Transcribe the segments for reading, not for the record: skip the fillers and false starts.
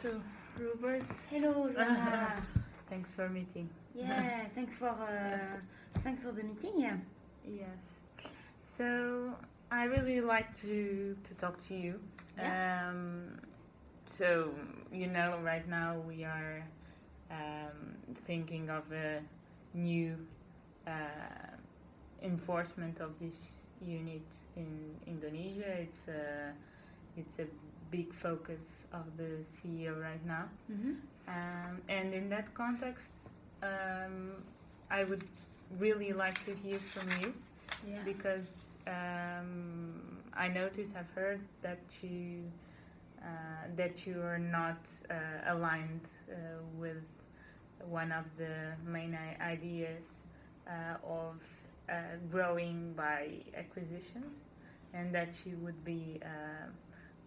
So, Robert, Hello, Joanna. thanks for meeting. Yeah, thanks for the meeting. Yeah. Yes. So, I really like to talk to you. Yeah. So, right now we are thinking of a new enforcement of this unit in Indonesia. It's a big focus of the CEO right now. Mm-hmm. And in that context, I would really like to hear from you Yeah. because I've heard that you are not aligned with one of the main ideas of growing by acquisitions, and that you would be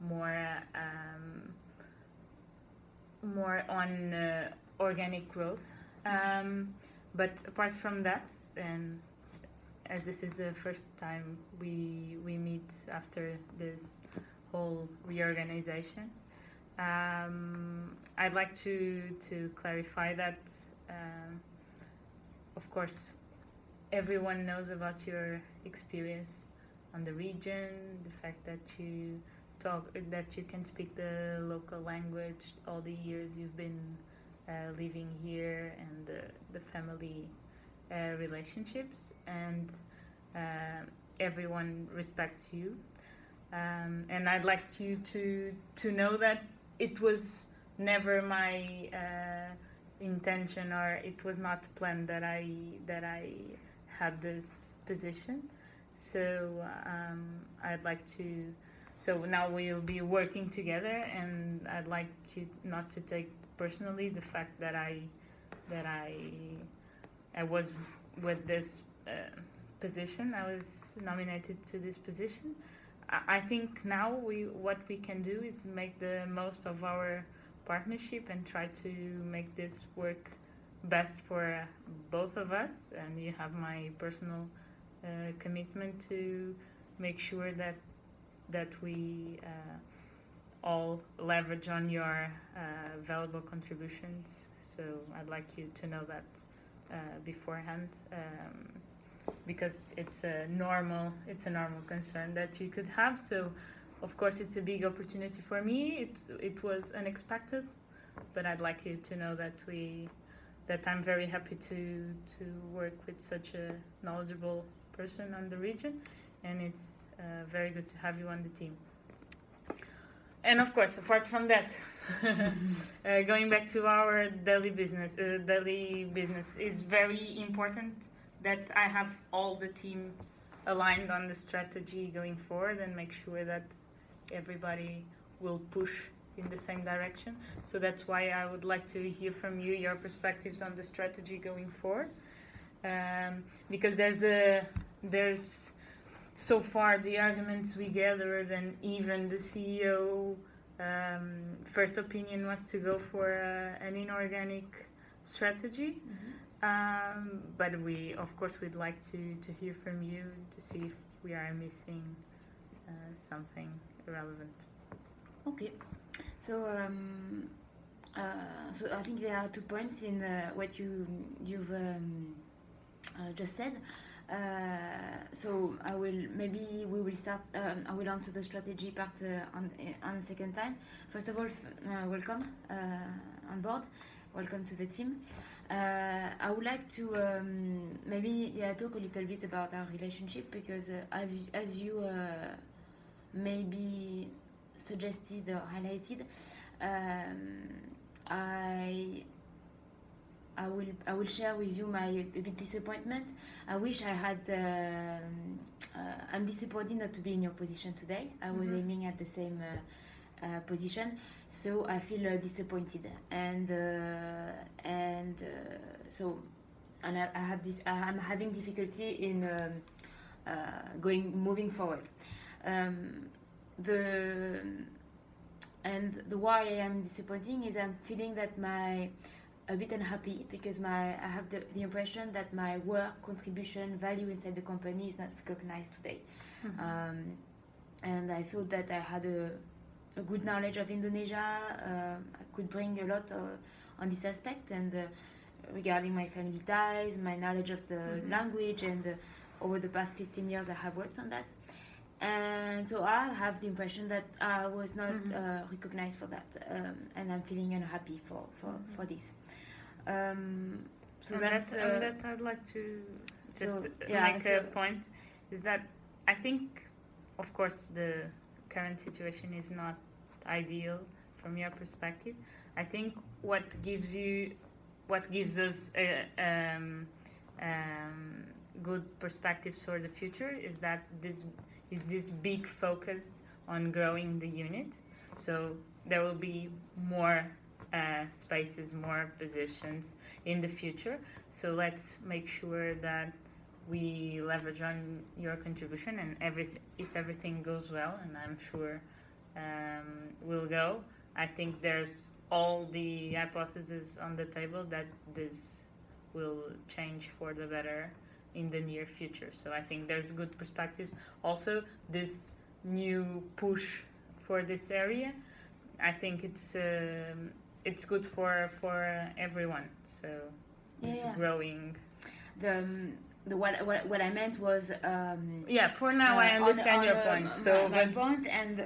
more more on organic growth. But apart from that, and as this is the first time we meet after this whole reorganization, I'd like to clarify that, of course, everyone knows about your experience on the region, the fact that you can speak the local language, all the years you've been living here, and the family relationships, and everyone respects you. And I'd like you to know that it was never my intention, or it was not planned that I had this position. So I'd like to. So now we'll be working together, and I'd like you not to take personally the fact that I was with this position. I was nominated to this position. I think now what we can do is make the most of our partnership and try to make this work best for both of us. And you have my personal commitment to make sure that we all leverage on your valuable contributions. So I'd like you to know that beforehand, because it's a normal concern that you could have. So of course it's a big opportunity for me. It was unexpected, but I'd like you to know that I'm very happy to work with such a knowledgeable person on the region, and it's very good to have you on the team. And of course, apart from that, going back to our daily business is very important that I have all the team aligned on the strategy going forward, and make sure that everybody will push in the same direction. So that's why I would like to hear from you your perspectives on the strategy going forward, because there's so far the arguments we gathered, and even the CEO first opinion was to go for an inorganic strategy. But we, of course, we'd like to hear from you to see if we are missing something relevant. Okay. So so I think there are 2 points in what you've just said. So we will start. I will answer the strategy part on the second time. First of all, welcome on board. Welcome to the team. I would like to maybe talk a little bit about our relationship, because as you maybe suggested or highlighted, I will share with you my a bit disappointment. I wish I had. I'm disappointed not to be in your position today. I was aiming at the same position, so I feel disappointed, and I'm having difficulty in moving forward. The why I am disappointing is I'm feeling that a bit unhappy, because I have the impression that my work, contribution, value inside the company is not recognized today. And I thought that I had a a good knowledge of Indonesia. I could bring a lot on this aspect, and regarding my family ties, my knowledge of the language, and over the past 15 years I have worked on that. And so I have the impression that I was not recognized for that, and I'm feeling unhappy for this. So and that's that I'd like to just make so a point, is that I think, of course, the current situation is not ideal from your perspective. I think what gives us good perspectives for the future is that this big focus on growing the unit. So there will be more spaces, more positions in the future. So let's make sure that we leverage on your contribution, and if everything goes well, and I'm sure will go, I think there's all the hypotheses on the table that this will change for the better in the near future. So I think there's good perspectives. Also, this new push for this area, I think it's good for everyone. So it's growing. What I meant was for now I understand your point. So my point, and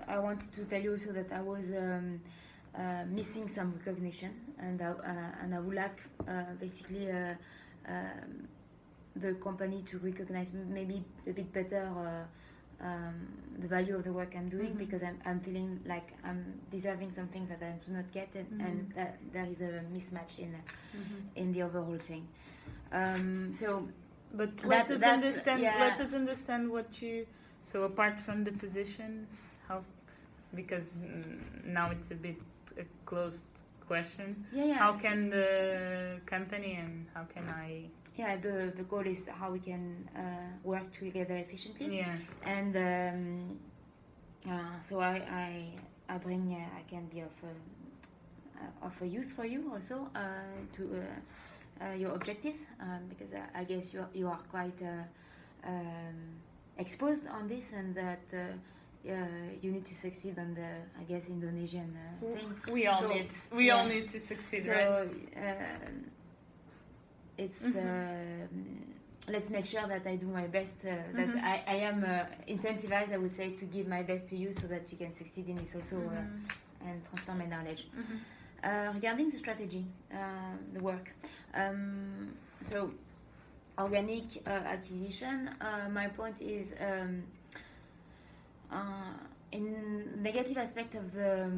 I wanted to tell you also that I was missing some recognition, and I would like basically the company to recognize maybe a bit better the value of the work I'm doing, because I'm feeling like I'm deserving something that I do not get, and that there is a mismatch in the overall thing. But let us understand what you. So apart from the position, how? Because now it's a bit a closed question. How can the company, and how can I? Yeah, the goal is how we can work together efficiently. Yes. And so I can be of a use for you also to your objectives, because I guess you are quite exposed on this, and that you need to succeed on the, I guess, Indonesian thing. We all need to succeed, right? It's let's make sure that I do my best, that I am incentivized, I would say, to give my best to you, so that you can succeed in this also, and transfer my knowledge. Regarding the strategy, the work, so organic acquisition, my point is in negative aspect of the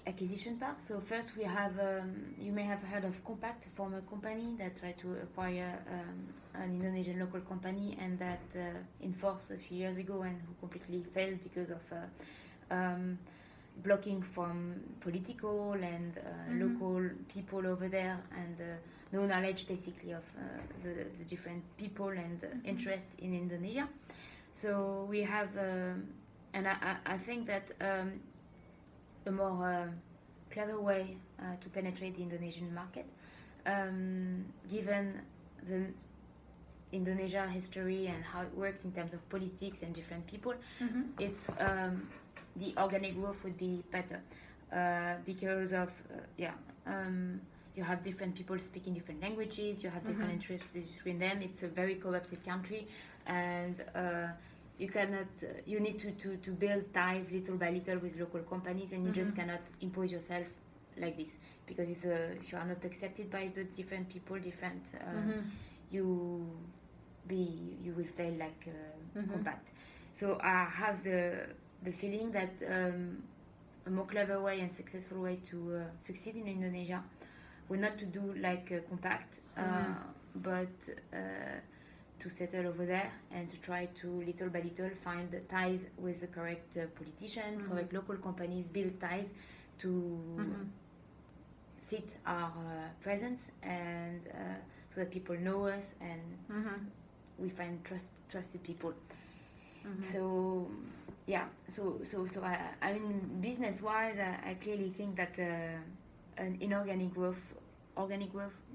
acquisition part. So first we have, you may have heard of Compact, a former company that tried to acquire an Indonesian local company, and that enforced a few years ago, and who completely failed because of blocking from political and local people over there, and no knowledge basically of the different people and interests in Indonesia. So we have and I think that a more clever way to penetrate the Indonesian market, given the Indonesia history and how it works in terms of politics and different people, it's the organic growth would be better, because of you have different people speaking different languages, you have different interests between them. It's a very corrupted country, and you need to build ties little by little with local companies, and you just cannot impose yourself like this, because if you are not accepted by the different people, you will fail like Compact. So I have the feeling that a more clever way and successful way to succeed in Indonesia would not to do like Compact, but to settle over there and to try to little by little find the ties with the correct politician, correct local companies, build ties to sit our presence, and so that people know us, and we find trusted people. So I mean, business wise, I clearly think that an organic growth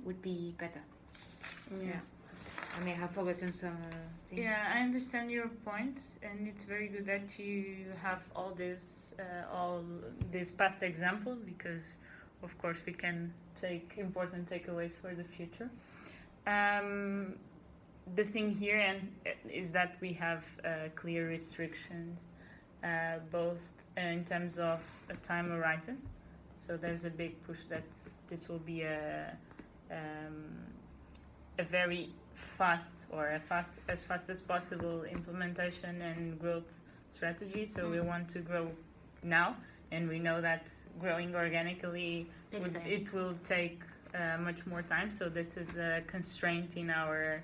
would be better. I may have forgotten some things. Yeah, I understand your point, and it's very good that you have all this past example, because, of course, we can take important takeaways for the future. The thing here is that we have clear restrictions, both in terms of a time horizon. So there's a big push that this will be a very fast, or as fast as possible implementation and growth strategy. So we want to grow now, and we know that growing organically it will take much more time. So this is a constraint in our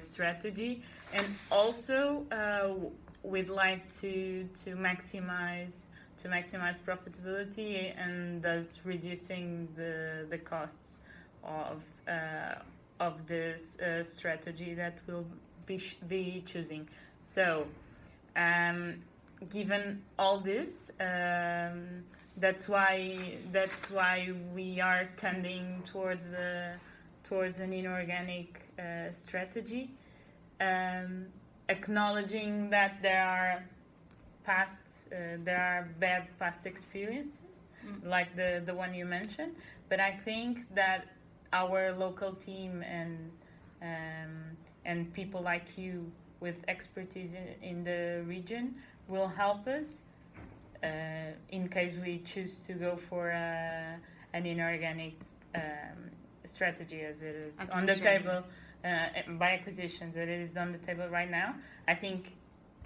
strategy, and also we'd like to maximize profitability, and thus reducing the costs of this strategy that we'll be choosing. So given all this, that's why we are tending towards an inorganic strategy, acknowledging that there are bad past experiences, like the one you mentioned. But I think that our local team and people like you with expertise in the region will help us in case we choose to go for an inorganic strategy, as it is on the table, by acquisitions, that it is on the table right now. I think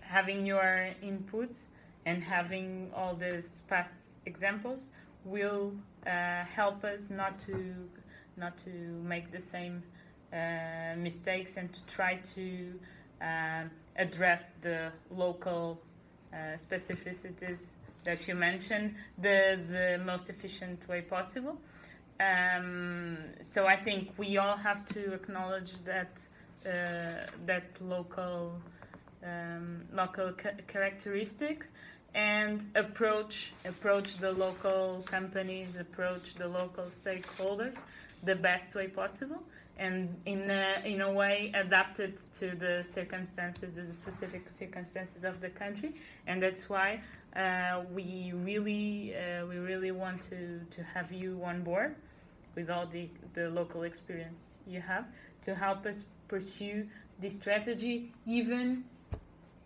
having your input and having all these past examples will help us not to make the same mistakes, and to try to address the local specificities that you mentioned the most efficient way possible. So I think we all have to acknowledge that local characteristics, and approach the local companies, approach the local stakeholders the best way possible, and in a way adapted to the specific circumstances of the country. And that's why we really want to have you on board with all the local experience you have, to help us pursue this strategy, even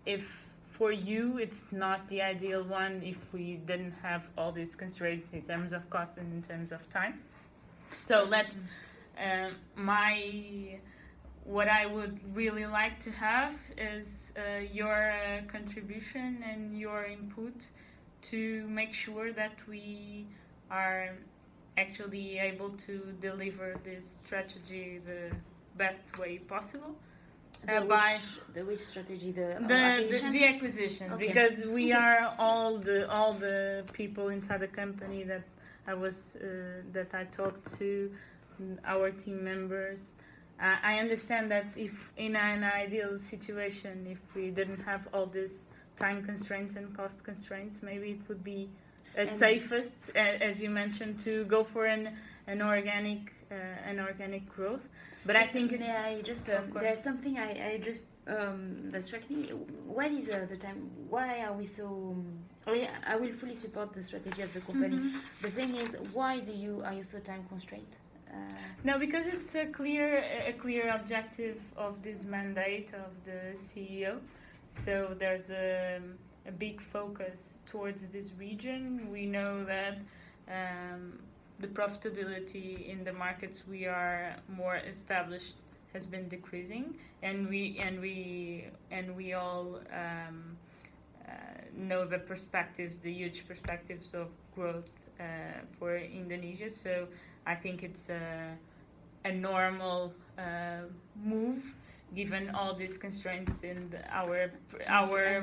if for you it's not the ideal one, if we didn't have all these constraints in terms of cost and in terms of time. So let's what I would really like to have is your contribution and your input to make sure that we are actually able to deliver this strategy the best way possible. Which strategy? The acquisition. Okay. Because we are all the people inside the company that I talked to, our team members. I understand that if in an ideal situation, if we didn't have all these time constraints and cost constraints, maybe it would be safest, as you mentioned, to go for an organic growth. But I think it's... May I just... there's something I just... that strikes me. What is the time? Why are we so... I will fully support the strategy of the company. Mm-hmm. The thing is, why are you so time constrained? No, because it's a clear objective of this mandate of the CEO. So there's a big focus towards this region. We know that the profitability in the markets we are more established has been decreasing, and we all know the huge perspectives of growth for Indonesia. So I think it's a normal move, given all these constraints in our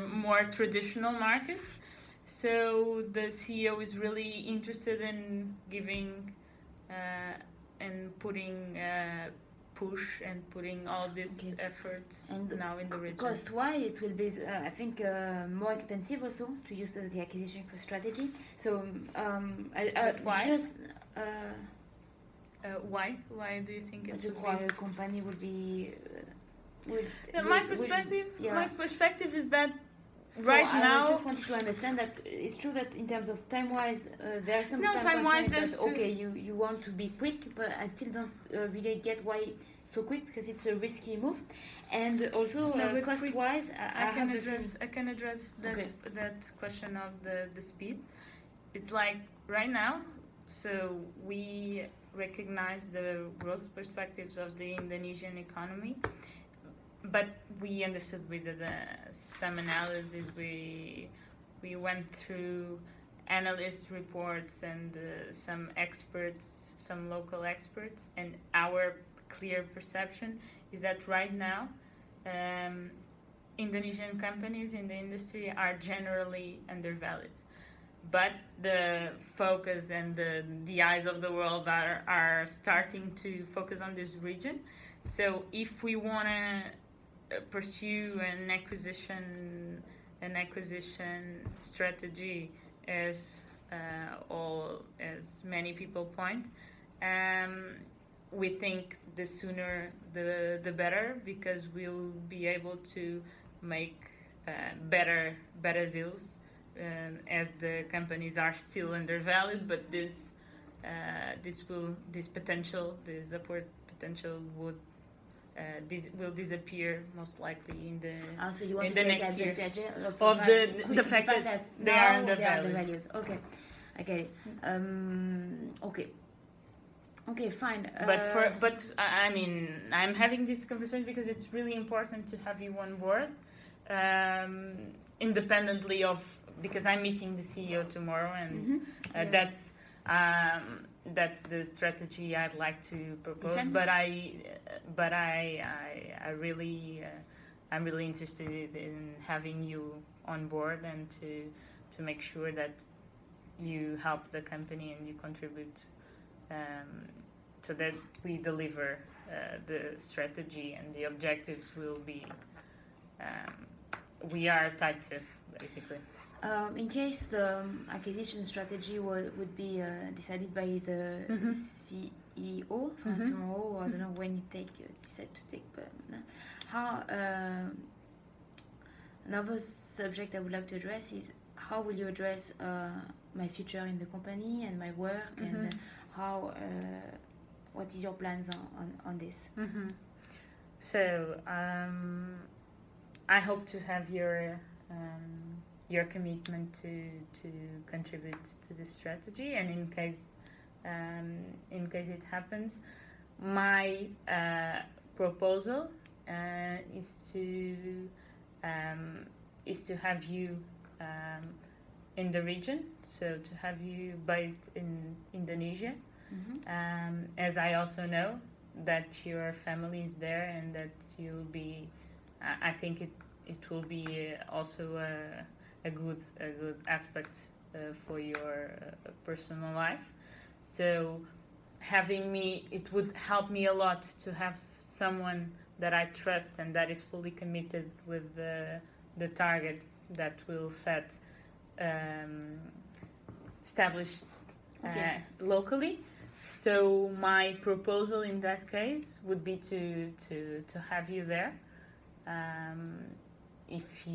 more traditional markets. So the CEO is really interested in giving and putting push and putting all these efforts now in the region. Cost-wise, it will be, I think, more expensive also to use the acquisition strategy. So, But why? Why? Why do you think it Je would crois be? a company would be. Would, My will- perspective, yeah. my perspective is that So right I now. just wanted to understand that it's true that in terms of time-wise, there are some No, time-wise, constraints there's that, okay, you want to be quick, but I still don't really get why so quick, because it's a risky move, and also No, but cost-wise, I have the can address that Okay. that question of the speed. It's like right now, so we recognize the growth perspectives of the Indonesian economy, but we understood with some analysis we went through analyst reports and some experts, some local experts, and our clear perception is that right now Indonesian companies in the industry are generally undervalued. But the focus and the eyes of the world are starting to focus on this region. So if we want to pursue an acquisition strategy, as many people point, we think the sooner the better, because we'll be able to make better deals, as the companies are still undervalued. But this upward potential will disappear most likely in the so you want in to the take next years advantage of the fact that they now are they undervalued. Okay, I get it. Okay, fine. But I mean, I'm having this conversation because it's really important to have you on board, independently of, because I'm meeting the CEO tomorrow, and that's the strategy I'd like to propose. Defend. But I'm really interested in having you on board, and to make sure that you help the company and you contribute, so that we deliver the strategy, and the objectives will be, we are tied to, basically. In case the acquisition strategy would be decided by the CEO tomorrow, or I don't know when you decide to take, but how another subject I would like to address is, how will you address my future in the company and my work, and how what is your plans on this? So I hope to have your commitment to contribute to this strategy, and in case it happens, my proposal is to have you in the region, so to have you based in Indonesia, as I also know that your family is there, and that you'll be, I think it will be also a good aspect for your personal life. So having me, it would help me a lot to have someone that I trust and that is fully committed with the targets that will establish locally. So my proposal in that case would be to have you there, if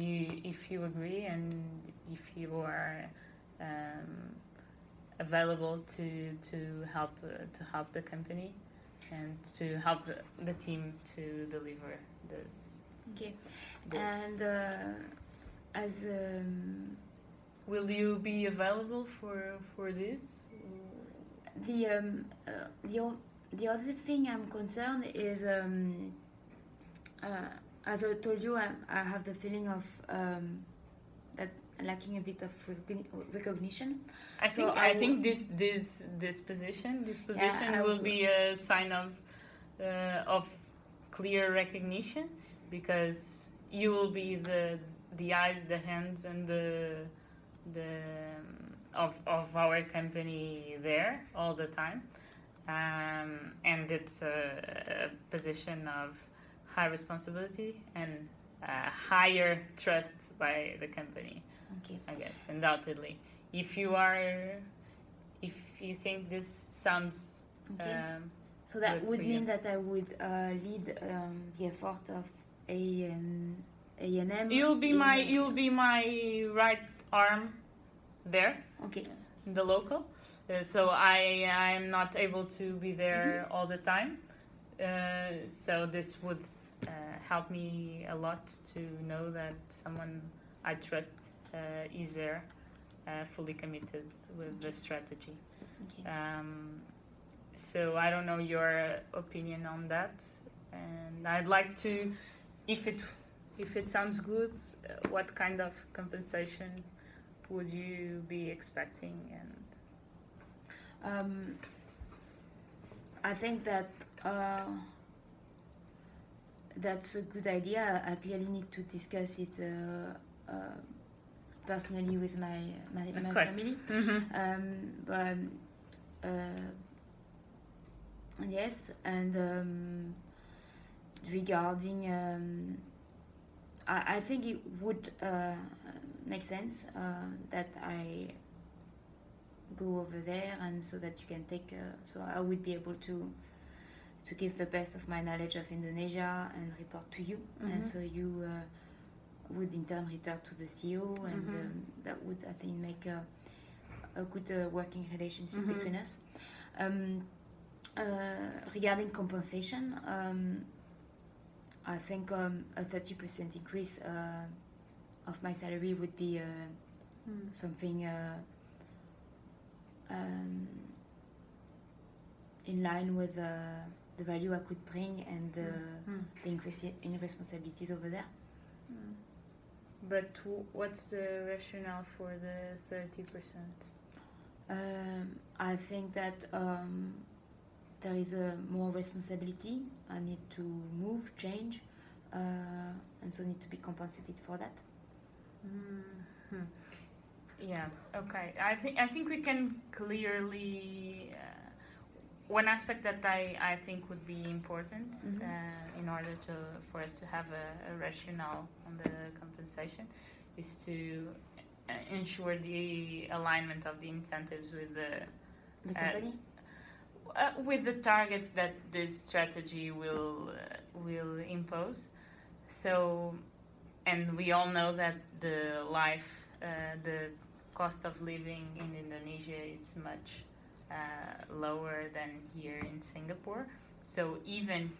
you agree, and if you are available to help the company, and to help the team to deliver this. Okay, goals. and as will you be available for this? The other thing I'm concerned is, as I told you, I have the feeling of that lacking a bit of recognition. I think this position will be a sign of clear recognition, because you will be the eyes, the hands, and of our company there all the time, and it's a position of high responsibility and higher trust by the company. Okay. I guess, undoubtedly. If you think this sounds So that good would for mean you. that I would lead the effort of A&M. You'll be my right arm there, Okay. in the local. So I'm not able to be there all the time. So this would help me a lot to know that someone I trust is there, fully committed with the strategy. Okay. So I don't know your opinion on that, and I'd like to, if it sounds good, what kind of compensation would you be expecting? And I think that that's a good idea. I clearly need to discuss it personally with my course. family. But yes, and regarding, I think it would make sense that I go over there, and so that you can take. So I would be able to give the best of my knowledge of Indonesia and report to you, and so you would in turn return to the CEO, and that would, I think, make a good working relationship between us. Regarding compensation, I think a 30% increase of my salary would be something in line with the value I could bring and the increase in responsibilities over there. But what's the rationale for the 30%? I think that there is more responsibility. I need to move, change, and so need to be compensated for that. Yeah. Okay. I think we can clearly. One aspect that I think would be important in order for us to have a rationale on the compensation is to ensure the alignment of the incentives with The company? with the targets that this strategy will impose. So, and we all know that the cost of living in Indonesia is much lower than here in Singapore. So even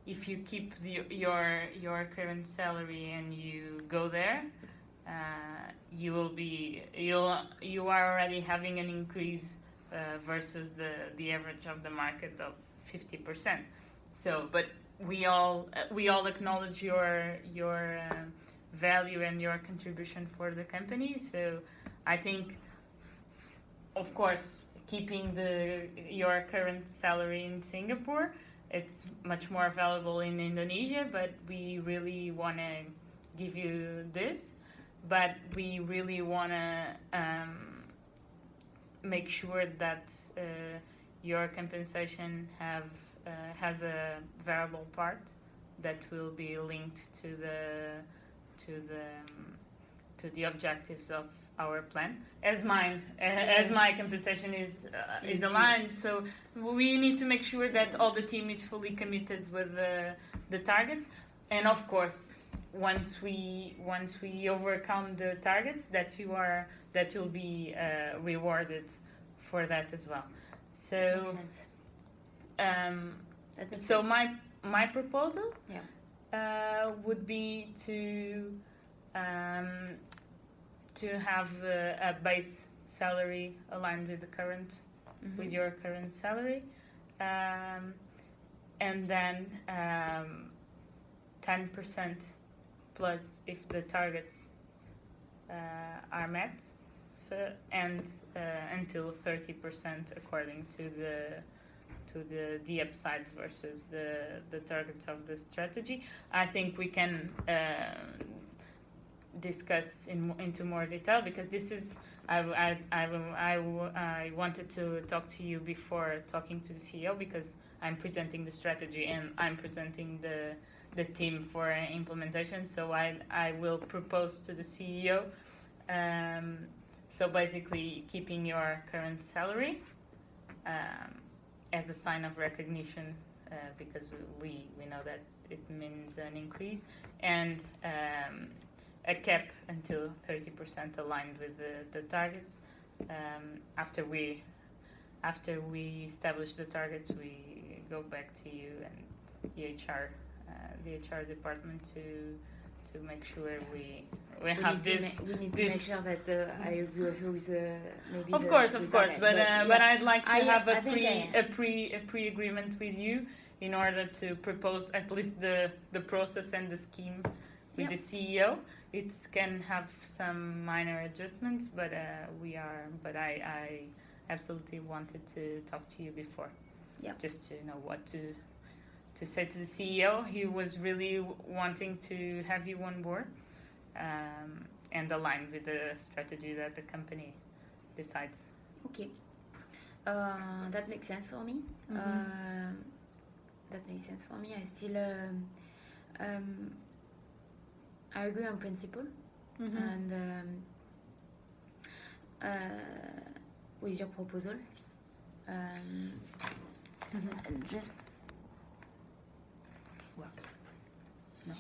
if you keep your current salary and you go there, you are already having an increase versus the average of the market of 50%. So, but we all acknowledge your value and your contribution for the company. So I think, of course, keeping your current salary in Singapore, it's much more valuable in Indonesia, but we really want to give you this, but we really want to make sure that your compensation has a variable part that will be linked to the objectives of our plan, as my compensation is aligned. So we need to make sure that all the team is fully committed with the targets, and of course, once we overcome the targets, that you'll be rewarded for that as well. So so my proposal would be to have a base salary aligned with the current with your current salary, and then 10% plus if the targets are met, so, and until 30% according to the upside versus the targets of the strategy. I think we can discuss into more detail, because this is I wanted to talk to you before talking to the CEO, because I'm presenting the strategy and I'm presenting the team for implementation. So I will propose to the CEO. So basically, keeping your current salary, as a sign of recognition, because we know that it means an increase, and a cap until 30% aligned with the targets. After we establish the targets, we go back to you and the HR department to make sure we have this. We need to make sure that I agree also with maybe. Of course, target. but I'd like to have I think a pre agreement with you in order to propose at least the process and the scheme with the CEO. It can have some minor adjustments, but I absolutely wanted to talk to you before, just to know what to say to the CEO. He was really wanting to have you on board, and align with the strategy that the company decides. Okay, that makes sense for me. That makes sense for me. I still I agree on principle, and with your proposal, and just works. No.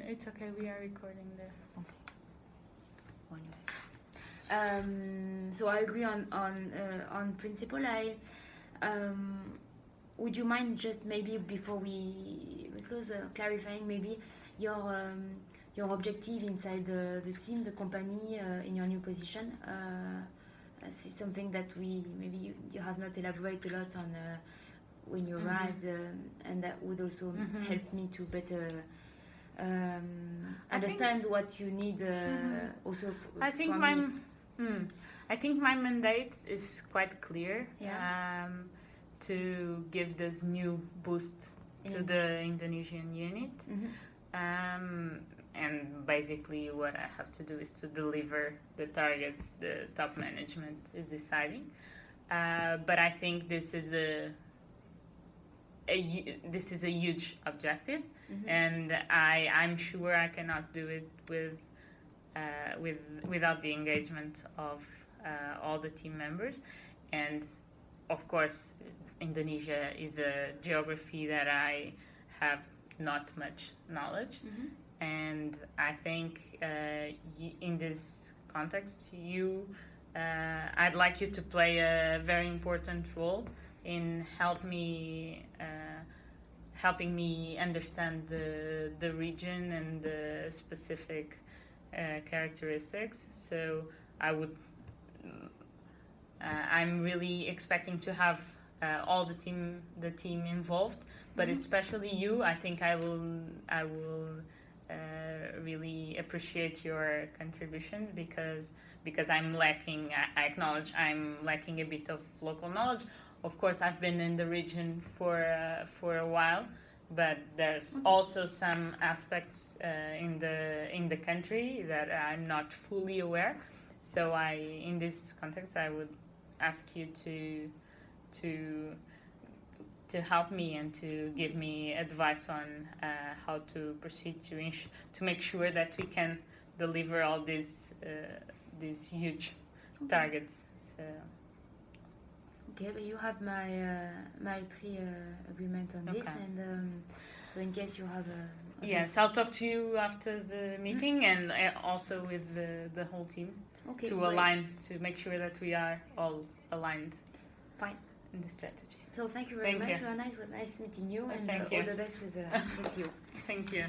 It's okay. We are recording there. Okay. Anyway. So I agree on principle. Would you mind just maybe before we close, clarifying maybe your objective inside the team, the company, in your new position? This is something that maybe you have not elaborated a lot on when you arrived, and that would also help me to better understand what you need. Also, I think I think my mandate is quite clear. To give this new boost to the Indonesian unit. And basically what I have to do is to deliver the targets the top management is deciding. But I think this is a huge objective, and I'm sure I cannot do it without the engagement of all the team members. And of course, Indonesia is a geography that I have not much knowledge, and I think in this context, I'd like you to play a very important role in helping me understand the region and the specific characteristics. So I'm really expecting to have all the team involved, but especially you. I think I will really appreciate your contribution because I'm lacking. I acknowledge I'm lacking a bit of local knowledge. Of course, I've been in the region for a while, but there's also some aspects in the country that I'm not fully aware. So in this context, I would ask you to help me and to give me advice on how to proceed to make sure that we can deliver all these huge targets. So. Okay, but you have my pre-agreement on this, and so in case you have a... Yes, I'll talk to you after the meeting, and also with the whole team to align, to make sure that we are all aligned. Fine. In the strategy. So thank you very much, Joanna. It was nice meeting you, and Thank all the best with you. Thank you.